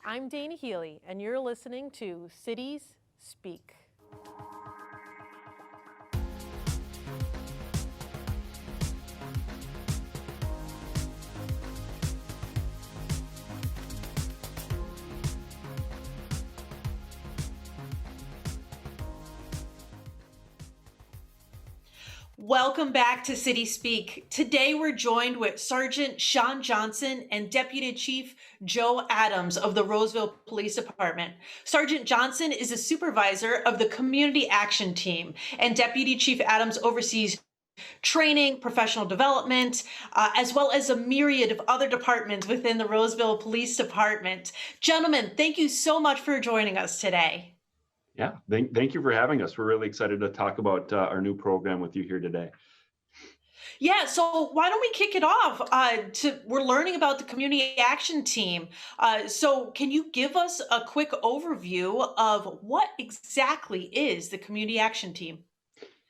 I'm Dana Healy, and you're listening to Cities Speak. Welcome back to City Speak. Today we're joined with Sergeant Sean Johnson and Deputy Chief Joe Adams of the Roseville Police Department. Sergeant Johnson is a supervisor of the Community Action Team, and Deputy Chief Adams oversees training, professional development, as well as a myriad of other departments within the Roseville Police Department. Gentlemen, thank you so much for joining us today. Yeah, thank you for having us. We're really excited to talk about our new program with you here today. Yeah, so why don't we kick it off? We're learning about the Community Action Team. So can you give us a quick overview of what exactly is the Community Action Team?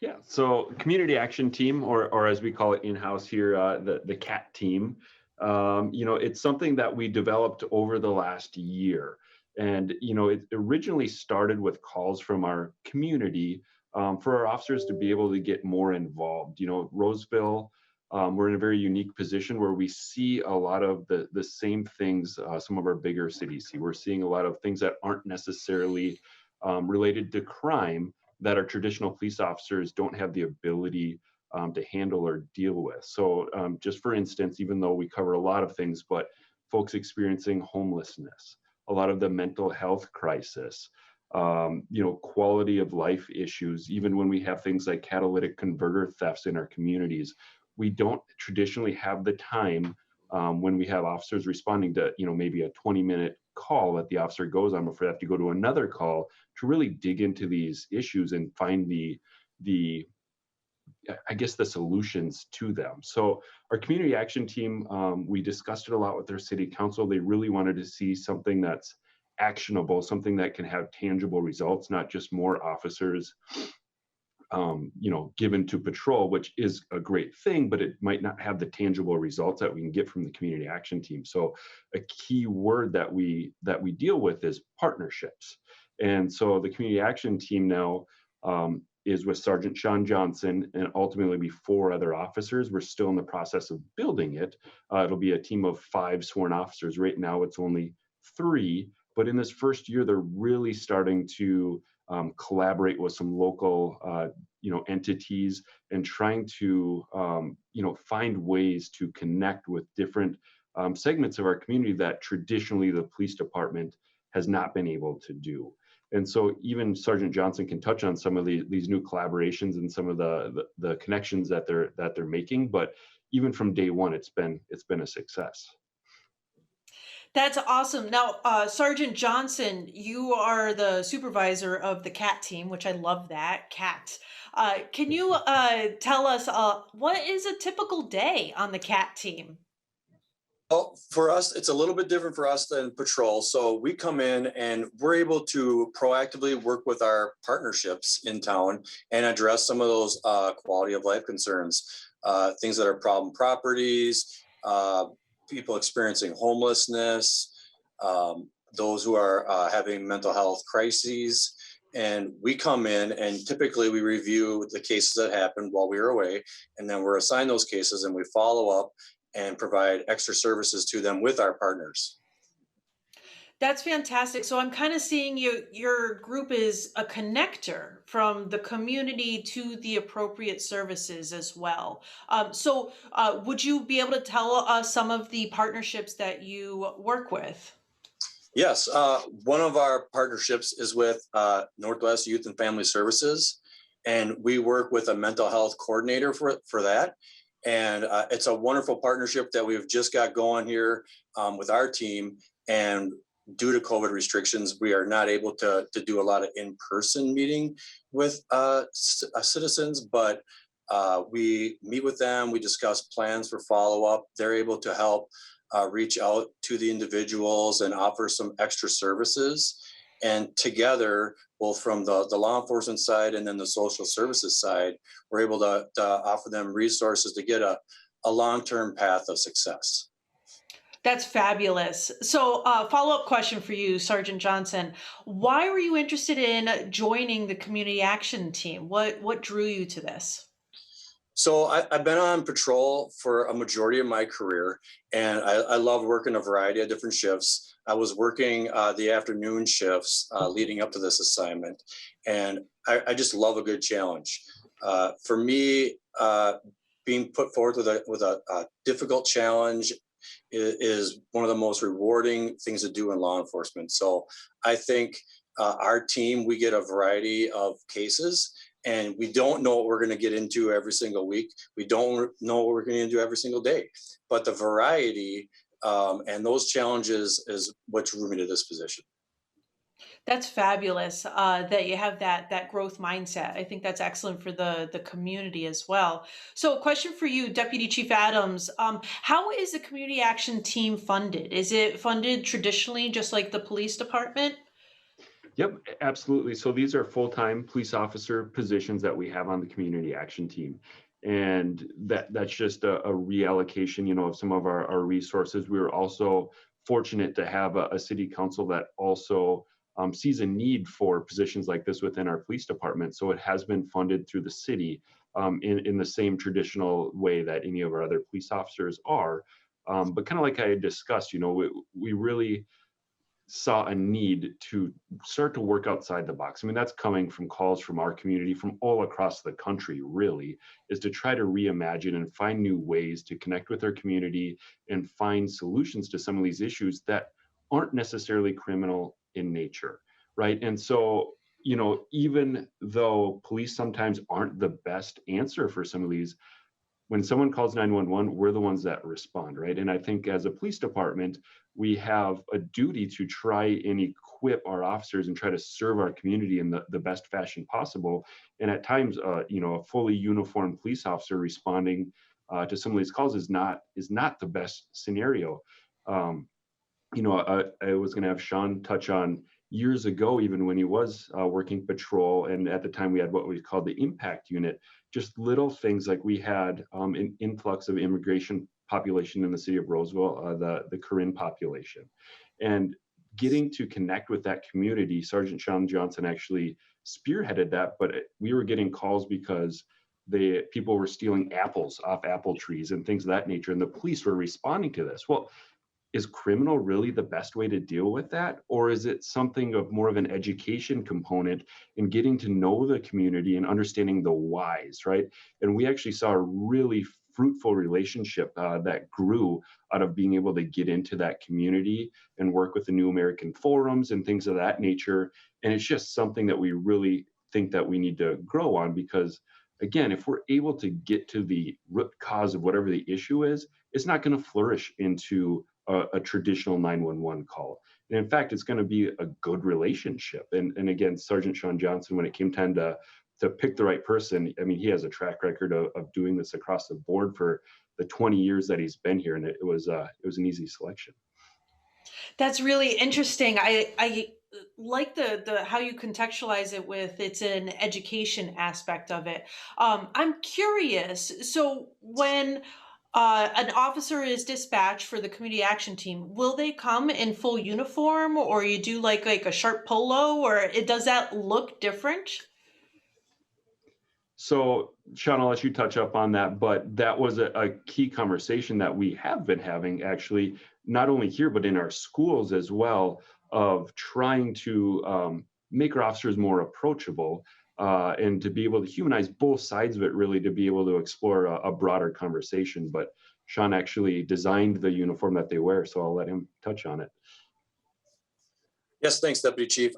Yeah, so Community Action Team, or as we call it in-house here, the CAT team. It's something that we developed over the last year. And, it originally started with calls from our community for our officers to be able to get more involved. Roseville, we're in a very unique position where we see a lot of the same things some of our bigger cities see. We're seeing a lot of things that aren't necessarily related to crime that our traditional police officers don't have the ability to handle or deal with. So just for instance, even though we cover a lot of things, but folks experiencing homelessness, a lot of the mental health crisis, quality of life issues, even when we have things like catalytic converter thefts in our communities, we don't traditionally have the time when we have officers responding to, maybe a 20-minute call that the officer goes on before they have to go to another call to really dig into these issues and find the solutions to them. So our community action team, we discussed it a lot with their city council. They really wanted to see something that's actionable, something that can have tangible results, not just more officers given to patrol, which is a great thing, but it might not have the tangible results that we can get from the community action team. So a key word that we deal with is partnerships. And so the community action team now is with Sergeant Sean Johnson and ultimately be 4 other officers. We're still in the process of building it. It'll be a team of 5 sworn officers. Right now it's only 3, but in this first year, they're really starting to collaborate with some local entities and trying to find ways to connect with different segments of our community that traditionally the police department has not been able to do. And so even Sergeant Johnson can touch on some of these new collaborations and some of the connections that they're making. But even from day one, it's been a success. That's awesome. Now, Sergeant Johnson, you are the supervisor of the CAT team, which I love that, CAT. Can you tell us what is a typical day on the CAT team? Well, for us, it's a little bit different for us than patrol. So we come in and we're able to proactively work with our partnerships in town and address some of those quality of life concerns, things that are problem properties, people experiencing homelessness, those who are having mental health crises. And we come in and typically we review the cases that happened while we were away, and then we're assigned those cases and we follow up and provide extra services to them with our partners. That's fantastic. So I'm kind of seeing your group is a connector from the community to the appropriate services as well. Would you be able to tell us some of the partnerships that you work with? Yes, one of our partnerships is with Northwest Youth and Family Services, and we work with a mental health coordinator for that. And it's a wonderful partnership that we've just got going here with our team. And due to COVID restrictions, we are not able to do a lot of in-person meeting with citizens, but we meet with them, we discuss plans for follow-up. They're able to help reach out to the individuals and offer some extra services. And together, both from the law enforcement side and then the social services side, we're able to offer them resources to get a long-term path of success. That's fabulous. So, follow-up question for you, Sergeant Johnson. Why were you interested in joining the community action team? What drew you to this? So I've been on patrol for a majority of my career, and I love working a variety of different shifts. I was working the afternoon shifts leading up to this assignment, and I just love a good challenge. For me, being put forth with a difficult challenge is one of the most rewarding things to do in law enforcement. So I think our team, we get a variety of cases, and we don't know what we're going to get into every single week. We don't know what we're going to do every single day, but the variety and those challenges is what drew me to this position. That's fabulous, that you have that growth mindset. I think that's excellent for the community as well. So, a question for you, Deputy Chief Adams. How is the community action team funded? Is it funded traditionally, just like the police department? Yep, absolutely. So these are full-time police officer positions that we have on the community action team. And that's just a reallocation, of some of our resources. We were also fortunate to have a city council that also sees a need for positions like this within our police department. So it has been funded through the city in the same traditional way that any of our other police officers are. But kind of like I had discussed, we really saw a need to start to work outside the box. I mean, that's coming from calls from our community from all across the country, really, is to try to reimagine and find new ways to connect with our community and find solutions to some of these issues that aren't necessarily criminal in nature, right? And so, even though police sometimes aren't the best answer for some of these, when someone calls 911, we're the ones that respond, right? And I think as a police department, we have a duty to try and equip our officers and try to serve our community in the best fashion possible. And at times, a fully uniformed police officer responding to some of these calls is not the best scenario. Um, I was going to have Sean touch on years ago, even when he was working patrol, and at the time we had what we called the impact unit, just little things like we had an influx of immigration population in the city of Roseville, the Korean population, and getting to connect with that community. Sergeant Sean Johnson actually spearheaded that, but we were getting calls because the people were stealing apples off apple trees and things of that nature, and the police were responding to this. Well, is criminal really the best way to deal with that? Or is it something of more of an education component in getting to know the community and understanding the whys, right? And we actually saw a really fruitful relationship that grew out of being able to get into that community and work with the New American Forums and things of that nature. And it's just something that we really think that we need to grow on because, again, if we're able to get to the root cause of whatever the issue is, it's not going to flourish into a traditional 911 call. And in fact, it's going to be a good relationship. And again, Sergeant Sean Johnson, when it came time to pick the right person, I mean, he has a track record of doing this across the board for the 20 years that he's been here, and it was an easy selection. That's really interesting. I like the how you contextualize it with it's an education aspect of it. I'm curious. So when an officer is dispatched for the community action team, will they come in full uniform, or you do like a sharp polo, or does that look different? So, Sean, I'll let you touch up on that, but that was a key conversation that we have been having actually, not only here, but in our schools as well, of trying to make our officers more approachable and to be able to humanize both sides of it, really, to be able to explore a broader conversation. But Sean actually designed the uniform that they wear, so I'll let him touch on it. Yes, thanks, Deputy Chief.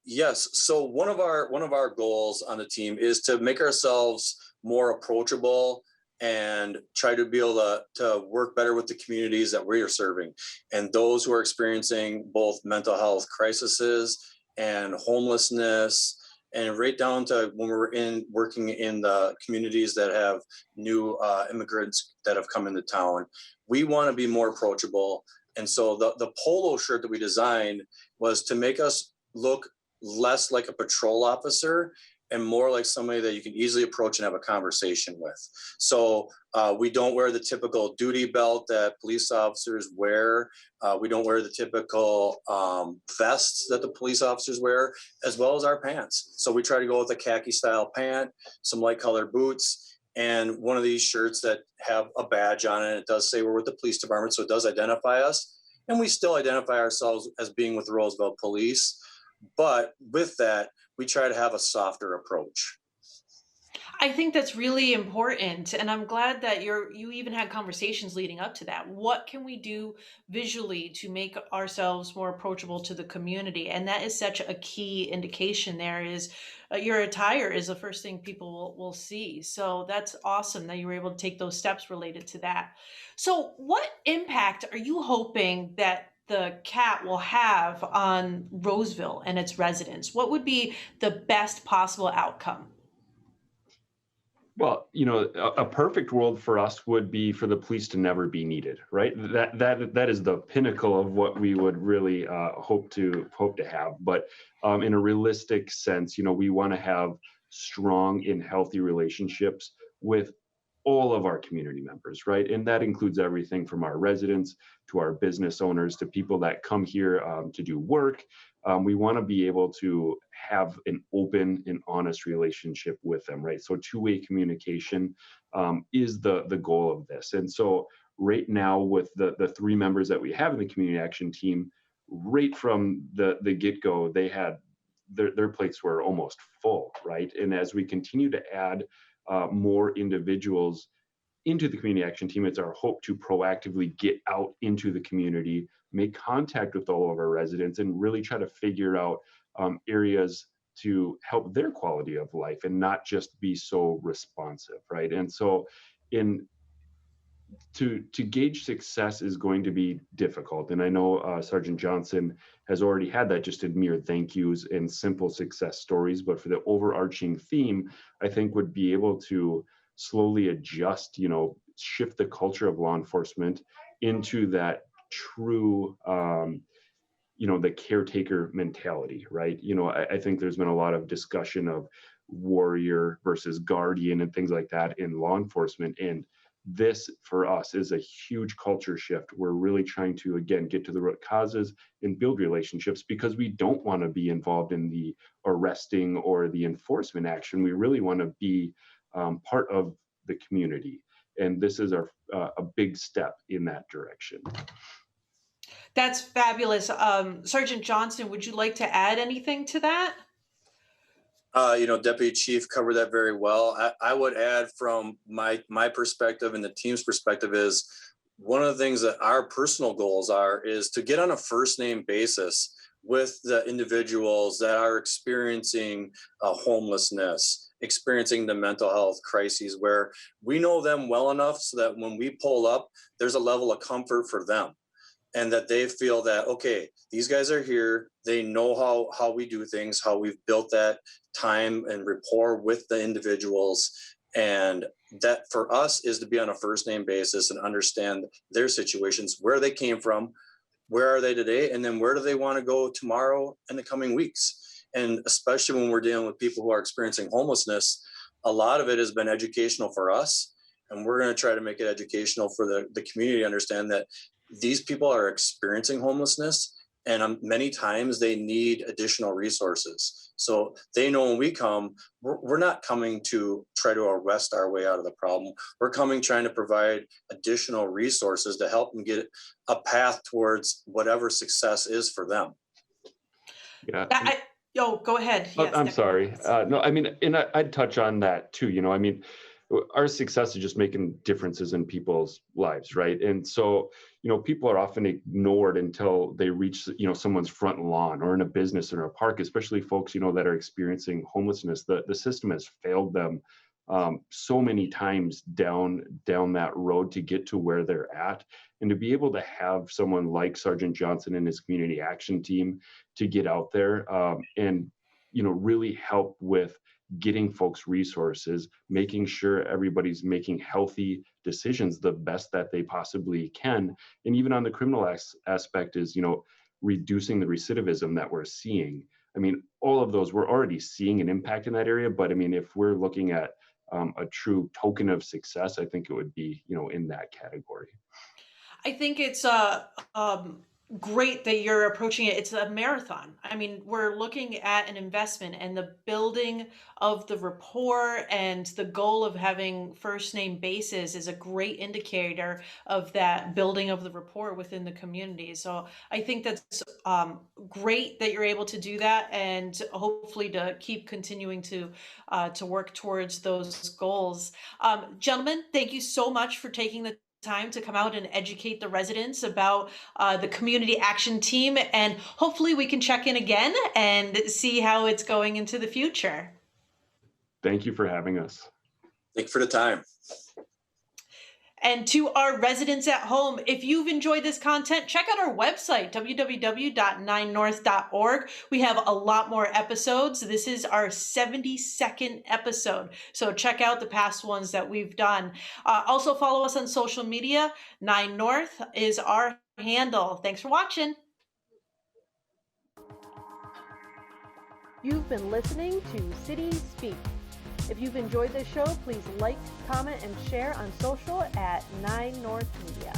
Yes, so one of our goals on the team is to make ourselves more approachable and try to be able to work better with the communities that we are serving and those who are experiencing both mental health crises and homelessness, and right down to when we're working in the communities that have new immigrants that have come into town. We want to be more approachable. And so the polo shirt that we designed was to make us look less like a patrol officer and more like somebody that you can easily approach and have a conversation with. So we don't wear the typical duty belt that police officers wear. We don't wear the typical vests that the police officers wear, as well as our pants. So we try to go with a khaki style pant, some light colored boots, and one of these shirts that have a badge on it. It does say we're with the police department, so it does identify us. And we still identify ourselves as being with Roseville Police. But with that, we try to have a softer approach. I think that's really important, and I'm glad that you even had conversations leading up to that. What can we do visually to make ourselves more approachable to the community? And that is such a key indication. There is your attire is the first thing people will see. So that's awesome that you were able to take those steps related to that. So, what impact are you hoping that the cat will have on Roseville and its residents? What would be the best possible outcome? Well, a perfect world for us would be for the police to never be needed, right? That is the pinnacle of what we would really hope to have. But in a realistic sense, we want to have strong and healthy relationships with all of our community members, right? And that includes everything from our residents to our business owners to people that come here to do work. We want to be able to have an open and honest relationship with them, right? So two-way communication is the goal of this. And so right now with the three members that we have in the community action team, right from the get-go, they had their plates were almost full, right? And as we continue to add more individuals into the community action team, it's our hope to proactively get out into the community, make contact with all of our residents, and really try to figure out areas to help their quality of life and not just be so responsive, right? And so in to gauge success is going to be difficult. And I know Sergeant Johnson has already had that just in mere thank yous and simple success stories. But for the overarching theme, I think would be able to slowly adjust, shift the culture of law enforcement into that true, the caretaker mentality, right? I think there's been a lot of discussion of warrior versus guardian and things like that in law enforcement. And this for us is a huge culture shift. We're really trying to, again, get to the root causes and build relationships because we don't want to be involved in the arresting or the enforcement action. We really want to be part of the community. And this is a big step in that direction. That's fabulous. Sergeant Johnson, would you like to add anything to that? Deputy Chief covered that very well. I would add from my perspective and the team's perspective is one of the things that our personal goals is to get on a first name basis with the individuals that are experiencing homelessness, experiencing the mental health crises, where we know them well enough so that when we pull up, there's a level of comfort for them. And that they feel that, okay, these guys are here. They know how we do things, how we've built that time and rapport with the individuals. And that for us is to be on a first name basis and understand their situations, where they came from, where are they today, and then where do they want to go tomorrow and the coming weeks. And especially when we're dealing with people who are experiencing homelessness, a lot of it has been educational for us. And we're going to try to make it educational for the community to understand that these people are experiencing homelessness, and many times they need additional resources. So they know when we come, we're not coming to try to arrest our way out of the problem. We're coming trying to provide additional resources to help them get a path towards whatever success is for them. Yeah. Go ahead. Yes, I'm sorry. No, I mean, and I'd touch on that too. Our success is just making differences in people's lives, right? And so, people are often ignored until they reach, someone's front lawn or in a business or a park, especially folks, that are experiencing homelessness. The system has failed them so many times down that road to get to where they're at. And to be able to have someone like Sergeant Johnson and his community action team to get out there and, really help with getting folks resources, making sure everybody's making healthy decisions the best that they possibly can. And even on the criminal aspect is, reducing the recidivism that we're seeing. I mean, all of those, we're already seeing an impact in that area. But I mean, if we're looking at a true token of success, I think it would be, in that category. I think it's great that you're approaching it. It's a marathon. I mean, we're looking at an investment and the building of the rapport and the goal of having first name basis is a great indicator of that building of the rapport within the community. So I think that's great that you're able to do that, and hopefully to keep continuing to work towards those goals. Gentlemen, thank you so much for taking the time to come out and educate the residents about the community action team, and hopefully we can check in again and see how it's going into the future. Thank you for having us. Thank you for the time. And to our residents at home, if you've enjoyed this content, check out our website, www.9north.org. We have a lot more episodes. This is our 72nd episode. So check out the past ones that we've done. Also follow us on social media. 9 North is our handle. Thanks for watching. You've been listening to City Speak. If you've enjoyed this show, please like, comment, and share on social at 9 North Media.